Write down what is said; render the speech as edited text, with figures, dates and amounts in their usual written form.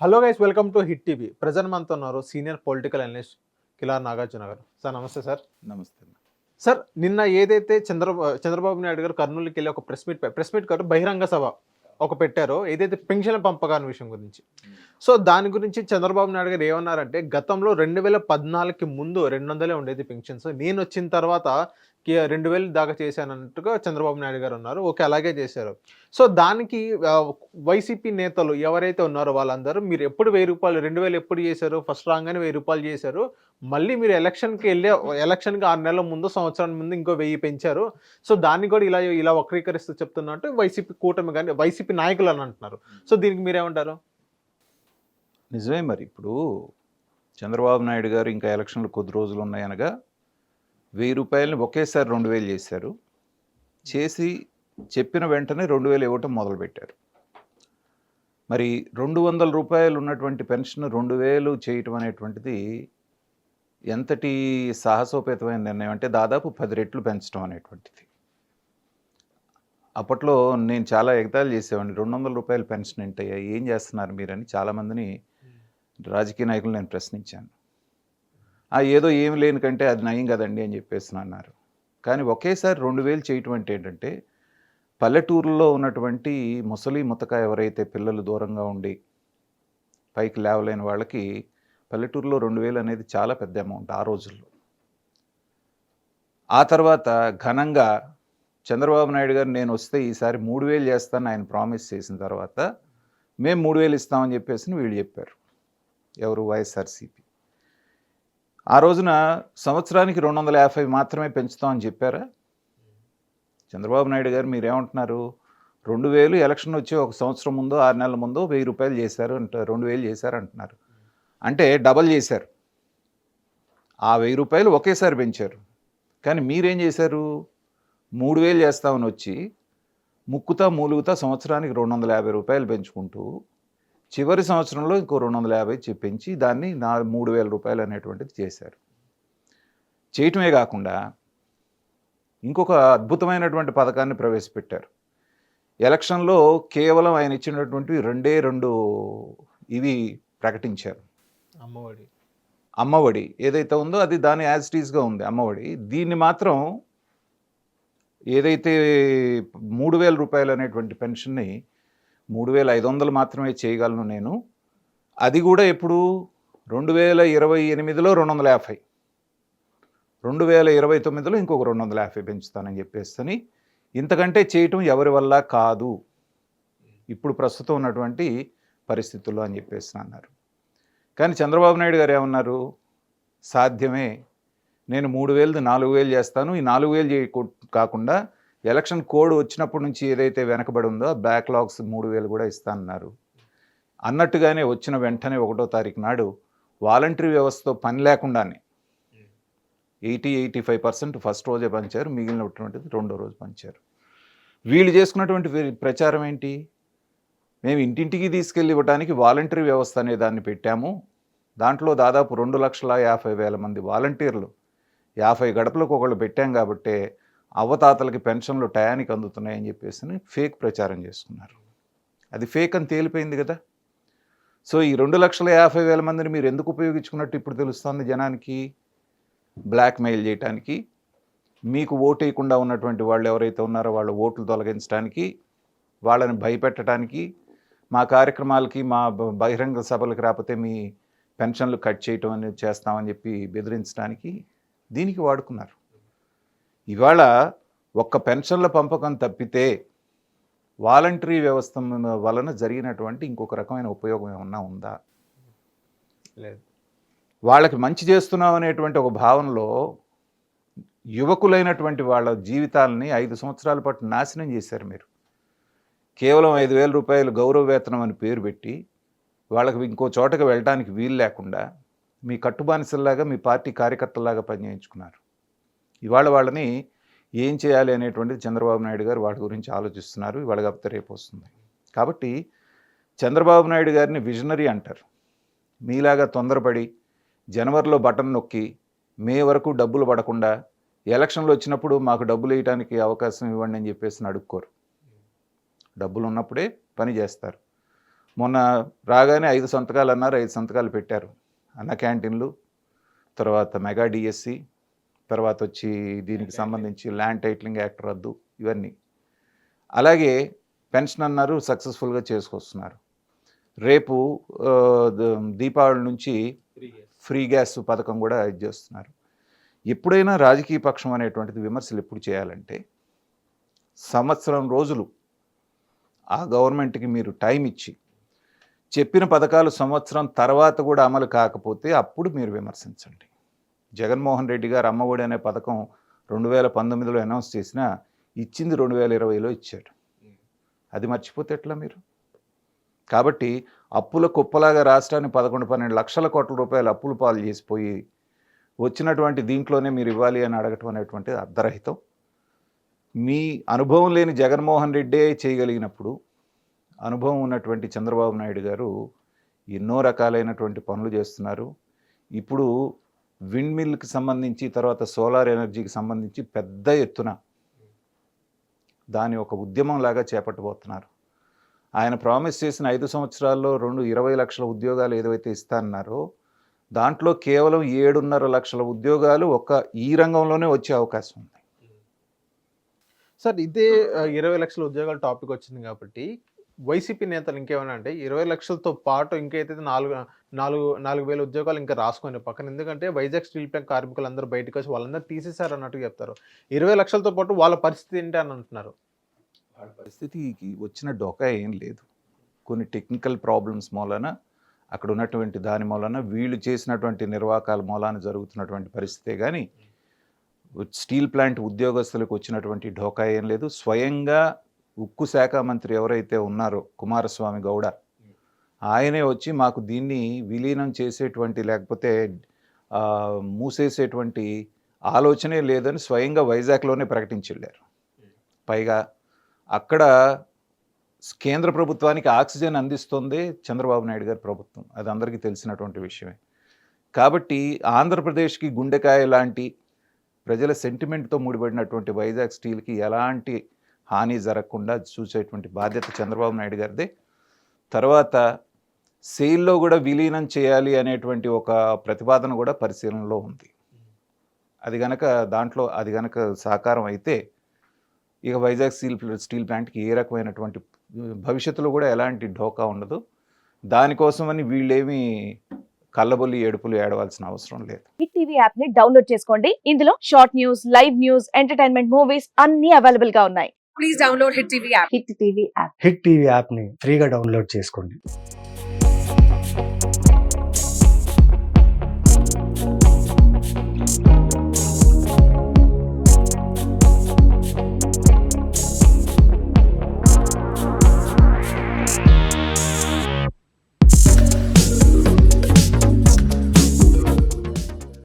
Hello guys, welcome to hit TV. Present మనతో ఉన్నారు senior political analyst Kilar Nagarjuna గారు. Sir నమస్తే సార్. నమస్తే. సార్, నిన్న ఏదైతే చంద్రబాబు నాయుడు గారు కర్నూలుకి వెళ్ళి ఒక ప్రెస్ మీట్ కాదు, బహిరంగ సభ ఒక పెట్టారో, ఏదైతే పెన్షన్ పంపకాల విషయం గురించి. సో దాని గురించి చంద్రబాబు నాయుడు గారు ఏమన్నారంటే, గతంలో 2014కి ముందు 200 ఉండేది పెన్షన్స్, నేను వచ్చిన తర్వాత 2000 దాకా చేశానన్నట్టుగా చంద్రబాబు నాయుడు గారు ఉన్నారు. ఓకే, అలాగే చేశారు. సో దానికి వైసీపీ నేతలు ఎవరైతే ఉన్నారో వాళ్ళందరూ, మీరు ఎప్పుడు 1000 రూపాయలు 2000 ఎప్పుడు చేశారు, ఫస్ట్ రాగానే 1000 రూపాయలు చేశారు, మళ్ళీ మీరు ఎలక్షన్కి 6 నెలల ముందు, సంవత్సరం ముందు ఇంకో 1000 పెంచారు. సో దాన్ని కూడా ఇలా వక్రీకరిస్తూ చెప్తున్నట్టు వైసీపీ కూటమి కానీ వైసీపీ నాయకులు అని అంటున్నారు. సో దీనికి మీరేమంటారు? నిజమే. మరి ఇప్పుడు చంద్రబాబు నాయుడు గారు ఇంకా ఎలక్షన్లు కొద్ది రోజులు ఉన్నాయనగా 1000 రూపాయలని ఒకేసారి 2000 చేశారు. చేసి చెప్పిన వెంటనే 2000 ఇవ్వటం మొదలుపెట్టారు. మరి 200 రూపాయలు ఉన్నటువంటి పెన్షన్ 2000 చేయటం అనేటువంటిది ఎంతటి సాహసోపేతమైన నిర్ణయం అంటే, దాదాపు 10 రెట్లు పెంచడం అనేటువంటిది. అప్పట్లో నేను చాలా ఎగతాళి చేసేవాడిని. 200 రూపాయల పెన్షన్ ఏంటయ్యా, ఏం చేస్తున్నారు మీరని చాలామందిని రాజకీయ నాయకులు నేను ప్రశ్నించాను. ఏదో ఏమి లేని కంటే అది నయం కదండి అని చెప్పేసి అన్నారు. కానీ ఒకేసారి 2000 చేయటం అంటే ఏంటంటే, పల్లెటూరులో ఉన్నటువంటి ముసలి ముతక ఎవరైతే పిల్లలు దూరంగా ఉండి పైకి లేవలేని వాళ్ళకి పల్లెటూరులో 2000 అనేది చాలా పెద్ద అమౌంట్ ఆ రోజుల్లో. ఆ తర్వాత ఘనంగా చంద్రబాబు నాయుడు గారు నేను వస్తే ఈసారి 3000 చేస్తాను ఆయన ప్రామిస్ చేసిన తర్వాత, మేము 3000 ఇస్తామని చెప్పేసి వీళ్ళు చెప్పారు. ఎవరు? వైఎస్ఆర్సీపీ. ఆ రోజున సంవత్సరానికి 250 మాత్రమే పెంచుతామని చెప్పారా? చంద్రబాబు నాయుడు గారు మీరేమంటున్నారు? 2000 ఎలక్షన్ వచ్చి ఒక సంవత్సరం ముందో 6 నెలల ముందో 1000 రూపాయలు చేశారు 2000 చేశారు అంటున్నారు. అంటే డబల్ చేశారు. ఆ 1000 రూపాయలు ఒకేసారి పెంచారు. కానీ మీరేం చేశారు? 3000 చేస్తామని వచ్చి ముక్కుతా మూలుగుతా సంవత్సరానికి 250 రూపాయలు పెంచుకుంటూ చివరి సంవత్సరంలో ఇంకో 250 పెంచి దాన్ని 3000 రూపాయలు అనేటువంటిది చేశారు. చేయటమే కాకుండా ఇంకొక అద్భుతమైనటువంటి పథకాన్ని ప్రవేశపెట్టారు. ఎలక్షన్లో కేవలం ఆయన ఇచ్చినటువంటి 2 ఇవి ప్రకటించారు. అమ్మఒడి ఏదైతే ఉందో అది దాని యాజ్ ఇట్ ఈస్గా ఉంది అమ్మఒడి. దీన్ని మాత్రం ఏదైతే 3000 రూపాయలు అనేటువంటి పెన్షన్ని 3500 మాత్రమే చేయగలను నేను. అది కూడా ఎప్పుడు? 2028లో 250, 2029లో ఇంకొక 250 పెంచుతానని చెప్పేసి, ఇంతకంటే చేయటం ఎవరి వల్ల కాదు ఇప్పుడు ప్రస్తుతం ఉన్నటువంటి పరిస్థితుల్లో అని చెప్పేసి అన్నారు. కానీ చంద్రబాబు నాయుడు గారు ఏమన్నారు? సాధ్యమే, నేను 3000ది 4000 చేస్తాను, ఈ 4000 కాకుండా ఎలక్షన్ కోడ్ వచ్చినప్పటి నుంచి ఏదైతే వెనకబడి ఉందో బ్యాక్లాగ్స్ 3000 కూడా ఇస్తానన్నారు. అన్నట్టుగానే వచ్చిన వెంటనే 1వ తారీఖు నాడు వాలంటరీ వ్యవస్థతో పని లేకుండానే 85% ఫస్ట్ రోజే పంచారు, మిగిలినటువంటిది 2వ రోజు పంచారు. వీళ్ళు చేసుకున్నటువంటి ప్రచారం ఏంటి? మేము ఇంటింటికి తీసుకెళ్ళి ఇవ్వడానికి వాలంటరీ వ్యవస్థ అనే దాన్ని పెట్టాము, దాంట్లో దాదాపు 2,50,000 మంది వాలంటీర్లు 50 గడపలకు ఒకళ్ళు పెట్టాం కాబట్టే అవ్వతాతలకి పెన్షన్లు టయానికి అందుతున్నాయని చెప్పేసి ఫేక్ ప్రచారం చేసుకున్నారు. అది ఫేక్ అని తేలిపోయింది కదా. సో ఈ 2,50,000 మందిని మీరు ఎందుకు ఉపయోగించుకున్నట్టు ఇప్పుడు తెలుస్తుంది జనానికి? బ్లాక్మెయిల్ చేయటానికి, మీకు ఓటు వేయకుండా ఉన్నటువంటి వాళ్ళు ఎవరైతే ఉన్నారో వాళ్ళ ఓట్లు తొలగించడానికి, వాళ్ళని భయపెట్టడానికి, మా కార్యక్రమాలకి మా బహిరంగ సభలకు రాకపోతే మీ పెన్షన్లు కట్ చేయటం అనేది చేస్తామని చెప్పి బెదిరించడానికి దీనికి వాడుకున్నారు. ఇవాళ ఒక్క పెన్షన్ల పంపకం తప్పితే వాలంటరీ వ్యవస్థ వలన జరిగినటువంటి ఇంకొక రకమైన ఉపయోగం ఏమన్నా ఉందా? లేదు. వాళ్ళకి మంచి చేస్తున్నాం అనేటువంటి ఒక భావనలో యువకులైనటువంటి వాళ్ళ జీవితాలని 5 సంవత్సరాల పాటు నాశనం చేశారు మీరు. కేవలం 5,000 రూపాయలు గౌరవ వేతనం అని పేరు పెట్టి వాళ్ళకి ఇంకో చోటకి వెళ్ళడానికి వీలు లేకుండా మీ కట్టుబానిసల్లాగా మీ పార్టీ కార్యకర్తలాగా పనిచేయించుకున్నారు. ఇవాళ వాళ్ళని ఏం చేయాలి అనేటువంటిది చంద్రబాబు నాయుడు గారు వాటి గురించి ఆలోచిస్తున్నారు. ఇవాళ కాకపోతే రేపు వస్తుంది. కాబట్టి చంద్రబాబు నాయుడు గారిని విజనరీ అంటారు. మీలాగా తొందరపడి జనవరిలో బటన్ నొక్కి మే వరకు డబ్బులు పడకుండా ఎలక్షన్లు వచ్చినప్పుడు మాకు డబ్బులు వేయడానికి అవకాశం ఇవ్వండి అని చెప్పేసి అడుక్కోరు. డబ్బులు ఉన్నప్పుడే పని చేస్తారు. మొన్న రాగానే 5 సంతకాలు అన్నారు, 5 సంతకాలు పెట్టారు. అన్న క్యాంటీన్లు, తర్వాత మెగా డిఎస్సి, తర్వాత వచ్చి దీనికి సంబంధించి ల్యాండ్ టైటిలింగ్ యాక్ట్ రద్దు, ఇవన్నీ. అలాగే పెన్షన్ అన్నారు, సక్సెస్ఫుల్గా చేసుకొస్తున్నారు. రేపు దీపావళి నుంచి ఫ్రీ గ్యాస్ పథకం కూడా ఇది చేస్తున్నారు. ఎప్పుడైనా రాజకీయ పక్షం అనేటువంటిది విమర్శలు ఎప్పుడు చేయాలంటే, సంవత్సరం రోజులు ఆ గవర్నమెంట్కి మీరు టైం ఇచ్చి చెప్పిన పథకాలు సంవత్సరం తర్వాత కూడా అమలు కాకపోతే అప్పుడు మీరు విమర్శించండి. జగన్మోహన్ రెడ్డి గారు అమ్మఒడి అనే పథకం 2019లో అనౌన్స్ చేసినా ఇచ్చింది 2020లో ఇచ్చాడు. అది మర్చిపోతే ఎట్లా మీరు? కాబట్టి అప్పుల కుప్పలాగా రాష్ట్రాన్ని 11-12 లక్షల కోట్ల రూపాయలు అప్పుల పాలు చేసిపోయి వచ్చినటువంటి దీంట్లోనే మీరు ఇవ్వాలి అని అడగటం అనేటువంటిది అర్ధరహితం. మీ అనుభవం లేని జగన్మోహన్ రెడ్డే చేయగలిగినప్పుడు అనుభవం ఉన్నటువంటి చంద్రబాబు నాయుడు గారు ఎన్నో రకాలైనటువంటి పనులు చేస్తున్నారు. ఇప్పుడు విండ్ మిల్కి సంబంధించి, తర్వాత సోలార్ ఎనర్జీకి సంబంధించి పెద్ద ఎత్తున దాని ఒక ఉద్యమంలాగా చేపట్టబోతున్నారు. ఆయన ప్రామిస్ చేసిన 5 సంవత్సరాల్లో 20 లక్షల ఉద్యోగాలు ఏదైతే ఇస్తానన్నారో దాంట్లో కేవలం 7.5 లక్షల ఉద్యోగాలు ఈ రంగంలోనే వచ్చే అవకాశం ఉంది. సార్, ఇదే 20 లక్షల ఉద్యోగాల టాపిక్ వచ్చింది కాబట్టి వైసీపీ నేతలు ఇంకేమైనా అంటే 20 లక్షలతో పాటు ఇంకైతే 4,000 ఉద్యోగాలు ఇంకా రాసుకొని పక్కన. ఎందుకంటే వైజాగ్ స్టీల్ ప్లాంట్ కార్మికులందరూ బయటకు వచ్చి వాళ్ళందరూ తీసేశారు అన్నట్టు చెప్తారు. 20 లక్షలతో పాటు వాళ్ళ పరిస్థితి ఏంటి అని అంటున్నారు. వాళ్ళ పరిస్థితికి వచ్చిన డోకా ఏం లేదు. కొన్ని టెక్నికల్ ప్రాబ్లమ్స్ మూలన, అక్కడ ఉన్నటువంటి దాని మూలన, వీళ్ళు చేసినటువంటి నిర్వాకాల మూలాన జరుగుతున్నటువంటి పరిస్థితే కానీ స్టీల్ ప్లాంట్ ఉద్యోగస్తులకు వచ్చినటువంటి ఢోకా ఏం లేదు. స్వయంగా ఉక్కు శాఖ మంత్రి ఎవరైతే ఉన్నారో కుమారస్వామి గౌడ, ఆయనే వచ్చి మాకు దీన్ని విలీనం చేసేటువంటి లేకపోతే మూసేసేటువంటి ఆలోచనే లేదని స్వయంగా వైజాగ్లోనే ప్రకటించి వెళ్ళారు. పైగా అక్కడ కేంద్ర ప్రభుత్వానికి ఆక్సిజన్ అందిస్తుంది చంద్రబాబు నాయుడు గారి ప్రభుత్వం, అది అందరికీ తెలిసినటువంటి విషయమే. కాబట్టి ఆంధ్రప్రదేశ్కి గుండెకాయ లాంటి ప్రజల సెంటిమెంట్తో ముడిపడినటువంటి వైజాగ్ స్టీల్కి ఎలాంటి హాని జరగకుండా చూసేటువంటి బాధ్యత చంద్రబాబు నాయుడు గారిదే. తర్వాత సెయిల్లో కూడా విలీనం చేయాలి అనేటువంటి ఒక ప్రతిపాదన కూడా పరిశీలనలో ఉంది. అది గనక సాకారం అయితే ఇక వైజాగ్ స్టీల్ ప్లాంట్కి ఏ రకమైనటువంటి భవిష్యత్తులో కూడా ఎలాంటి ఢోకా ఉండదు. దానికోసమని వీళ్ళేమి కళ్ళబొల్లి ఏడుపులు ఏడవలసిన అవసరం లేదు. హిట్ టీవీ యాప్ ని డౌన్లోడ్ చేసుకోండి. ఇందులో short news, live news, entertainment movies అన్ని అవైలబుల్ గా ఉన్నాయి. Please download hit TV app. Hit TV app hit TV యాప్ని ఫ్రీగా డౌన్లోడ్ చేసుకోండి.